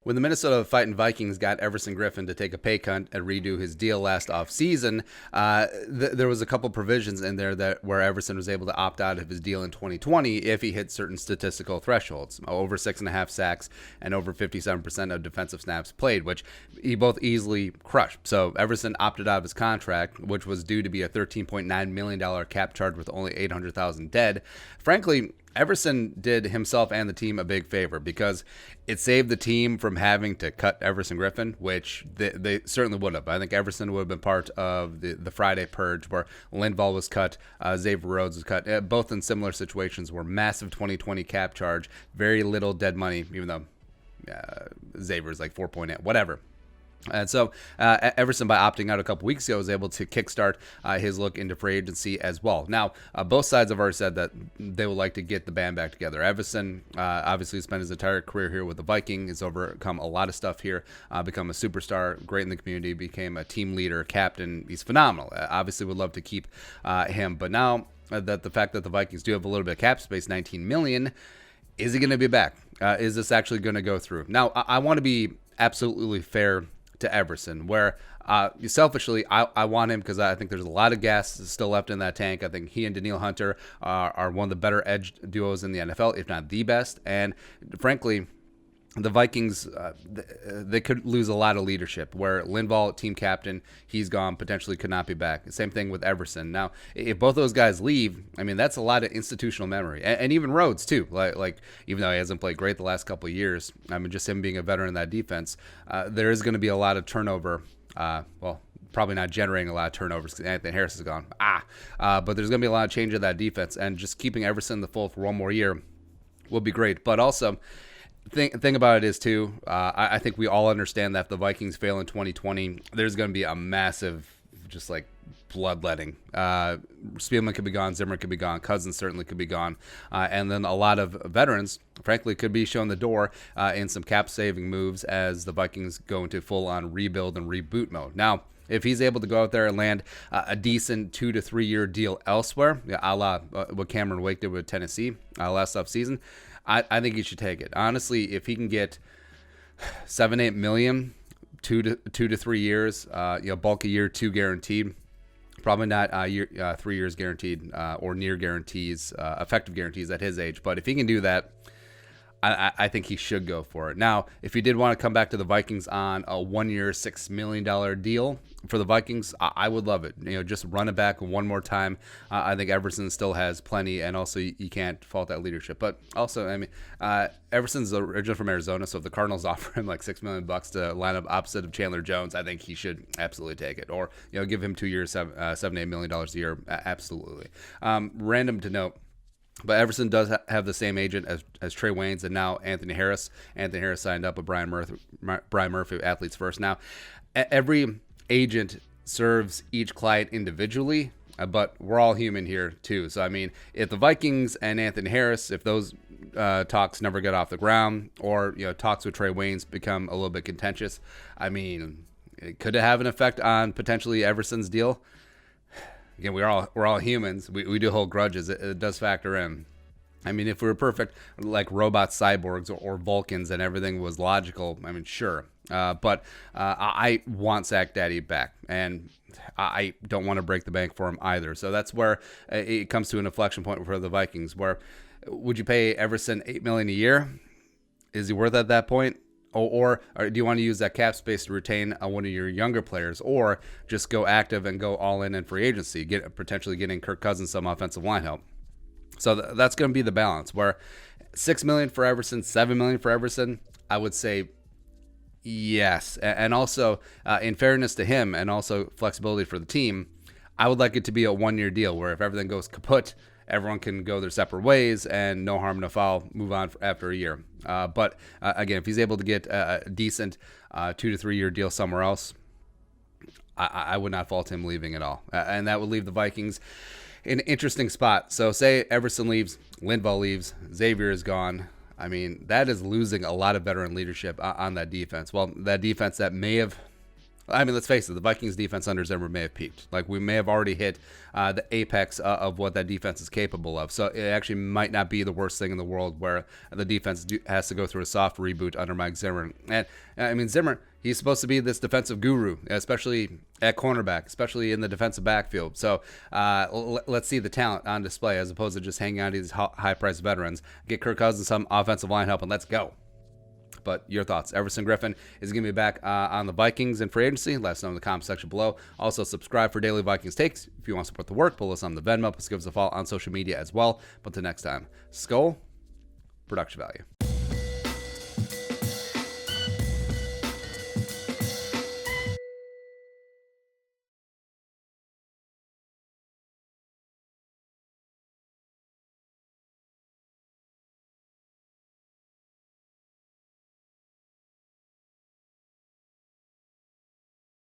when the Minnesota Vikings got Everson Griffen to take a pay cut and redo his deal last offseason, there was a couple provisions in there that where Everson was able to opt out of his deal in 2020 if he hit certain statistical thresholds, over 6.5 sacks and over 57% of defensive snaps played, which he both easily crushed. So Everson opted out of his contract, which was due to be a $13.9 million cap charge with only 800,000 dead. Frankly, Everson did himself and the team a big favor because it saved the team from having to cut Everson Griffen, which they certainly would have. I think Everson would have been part of the Friday purge where Linval was cut, Xavier Rhodes was cut, both in similar situations where massive 2020 cap charge, very little dead money, even though Xavier's like 4.8, whatever. And so Everson, by opting out a couple weeks ago, was able to kickstart his look into free agency as well. Now, both sides have already said that they would like to get the band back together. Everson obviously spent his entire career here with the Vikings, has overcome a lot of stuff here, become a superstar, great in the community, became a team leader, captain. He's phenomenal. Obviously would love to keep him. But now that the fact that the Vikings do have a little bit of cap space, $19 million, is he going to be back? Is this actually going to go through? Now, I want to be absolutely fair to Everson, where selfishly I want him because I think there's a lot of gas still left in that tank. I think he and Danielle Hunter are one of the better edge duos in the NFL, if not the best. And frankly, the Vikings, they could lose a lot of leadership where Linval, team captain, he's gone, potentially could not be back. Same thing with Everson. Now, if both those guys leave, I mean, that's a lot of institutional memory. And even Rhodes, too. Like even though he hasn't played great the last couple of years, I mean, just him being a veteran in that defense, there is going to be a lot of turnover. Probably not generating a lot of turnovers because Anthony Harris is gone. But there's going to be a lot of change in that defense. And just keeping Everson in the fold for one more year will be great. But also, thing about it is, too, I think we all understand that if the Vikings fail in 2020, there's going to be a massive, just like, bloodletting. Spielman could be gone. Zimmer could be gone. Cousins certainly could be gone. And then a lot of veterans, frankly, could be shown the door in some cap-saving moves as the Vikings go into full-on rebuild and reboot mode. Now, if he's able to go out there and land a decent 2 to 3 year deal elsewhere, a la what Cameron Wake did with Tennessee last offseason, I think he should take it. Honestly, if he can get 7-8 million, 2 to 3 years, bulk a year 2 guaranteed, probably not 3 years guaranteed or near guarantees, effective guarantees at his age. But if he can do that, I think he should go for it. Now, if he did want to come back to the Vikings on a 1 year, $6 million deal for the Vikings, I would love it. Just run it back one more time. I think Everson still has plenty, and also you can't fault that leadership. But also, I mean, Everson's originally from Arizona, so if the Cardinals offer him like $6 million to line up opposite of Chandler Jones, I think he should absolutely take it. Or give him 2 years, $7-8 million a year, absolutely. Random to note. But Everson does have the same agent as Trey Waynes and now Anthony Harris. Anthony Harris signed up with Brian Murphy, Athletes First. Now, every agent serves each client individually, but we're all human here too. So, I mean, if the Vikings and Anthony Harris, if those talks never get off the ground, or talks with Trey Waynes become a little bit contentious, I mean, could it have an effect on potentially Everson's deal? Again, we're all humans. We do hold grudges. It does factor in. I mean, if we were perfect, like robot cyborgs or Vulcans, and everything was logical, I mean, sure. But I want Sack Daddy back, and I don't want to break the bank for him either. So that's where it comes to an inflection point for the Vikings. Where would you pay Everson $8 million a year? Is he worth it at that point? Or do you want to use that cap space to retain one of your younger players, or just go active and go all in free agency, potentially getting Kirk Cousins some offensive line help? So that's going to be the balance. Where $6 million for Everson, $7 million for Everson, I would say yes. And also, in fairness to him, and also flexibility for the team, I would like it to be a 1 year deal where if everything goes kaput, everyone can go their separate ways and no harm, no foul, move on after a year. But again, if he's able to get a decent 2 to 3 year deal somewhere else, I would not fault him leaving at all. And that would leave the Vikings in an interesting spot. So say Everson leaves, Linval leaves, Xavier is gone. I mean, that is losing a lot of veteran leadership on that defense. Well, that defense that may have I mean, let's face it, the Vikings defense under Zimmer may have peaked. Like, we may have already hit the apex of what that defense is capable of. So it actually might not be the worst thing in the world where the defense has to go through a soft reboot under Mike Zimmer. And I mean, Zimmer, he's supposed to be this defensive guru, especially at cornerback, especially in the defensive backfield. So let's see the talent on display as opposed to just hanging out to these high-priced veterans. Get Kirk Cousins some offensive line help, and let's go. But your thoughts? Everson Griffen is going to be back on the Vikings in free agency. Let us know in the comment section below. Also, subscribe for daily Vikings takes. If you want to support the work, pull us on the Venmo. Plus, give us a follow on social media as well. But until next time, Skull, production value.